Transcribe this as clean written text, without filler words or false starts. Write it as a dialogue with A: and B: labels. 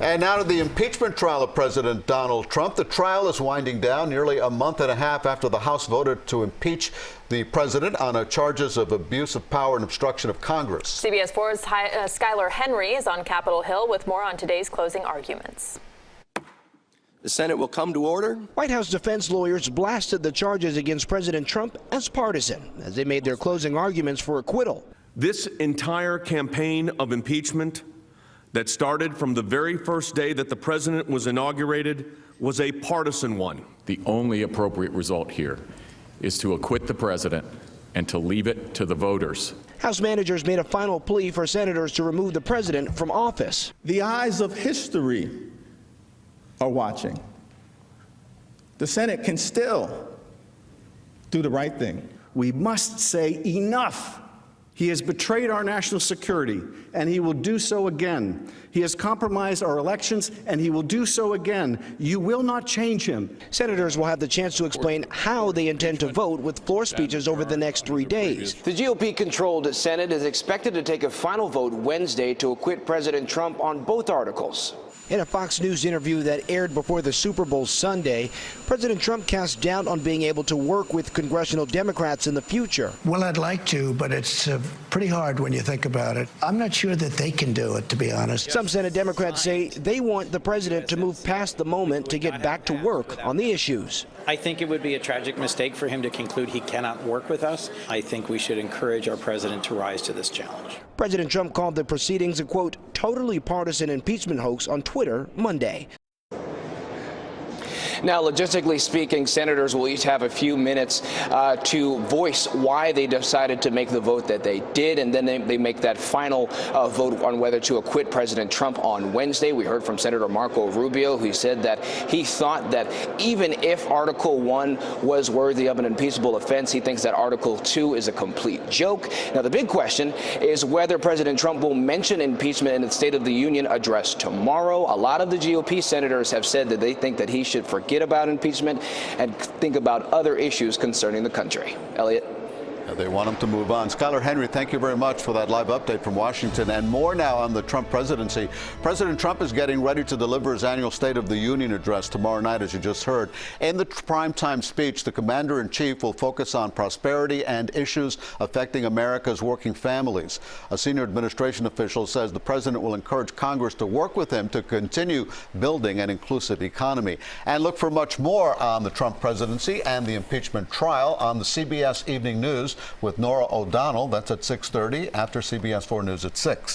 A: And now to the impeachment trial of President Donald Trump. The trial is winding down nearly a month and a half after the House voted to impeach the president on charges of abuse of power and obstruction of Congress.
B: CBS 4's Skyler Henry is on Capitol Hill with more on today's closing arguments.
C: The Senate will come to order.
D: White House defense lawyers blasted the charges against President Trump as partisan as they made their closing arguments for acquittal.
E: This entire campaign of impeachment that started from the very first day that the president was inaugurated was a partisan one.
F: The only appropriate result here is to acquit the president and to leave it to the voters.
D: House managers made a final plea for senators to remove the president from office.
G: The eyes of history are watching. The Senate can still do the right thing.
H: We must say enough. He has betrayed our national security, and he will do so again. He has compromised our elections, and he will do so again. You will not change him.
D: Senators will have the chance to explain how they intend to vote with floor speeches over the next 3 days.
I: The GOP-controlled Senate is expected to take a final vote Wednesday to acquit President Trump on both articles.
D: In a Fox News interview that aired before the Super Bowl Sunday, President Trump cast doubt on being able to work with congressional Democrats in the future.
J: Well, I'd like to, but it's pretty hard when you think about it. I'm not sure that they can do it, to be honest.
D: Some Senate Democrats say they want the president to move past the moment to get back to work on the issues.
K: I think it would be a tragic mistake for him to conclude he cannot work with us. I think we should encourage our president to rise to this challenge.
D: President Trump called the proceedings a, quote, totally partisan impeachment hoax on Twitter Monday.
I: Now, logistically speaking, senators will each have a few minutes to voice why they decided to make the vote that they did, and then they make that final vote on whether to acquit President Trump on Wednesday. We heard from Senator Marco Rubio, who said that he thought that even if Article 1 was worthy of an impeachable offense, he thinks that Article 2 is a complete joke. Now, the big question is whether President Trump will mention impeachment in the State of the Union address tomorrow. A lot of the GOP senators have said that they think that he should forget about impeachment and think about other issues concerning the country. Elliot.
A: They want him to move on. Skyler Henry, thank you very much for that live update from Washington. And more now on the Trump presidency. President Trump is getting ready to deliver his annual State of the Union address tomorrow night, as you just heard. In the primetime speech, the commander-in-chief will focus on prosperity and issues affecting America's working families. A senior administration official says the president will encourage Congress to work with him to continue building an inclusive economy. And look for much more on the Trump presidency and the impeachment trial on the CBS Evening News with Norah O'Donnell. That's at 6:30 after CBS 4 News at 6.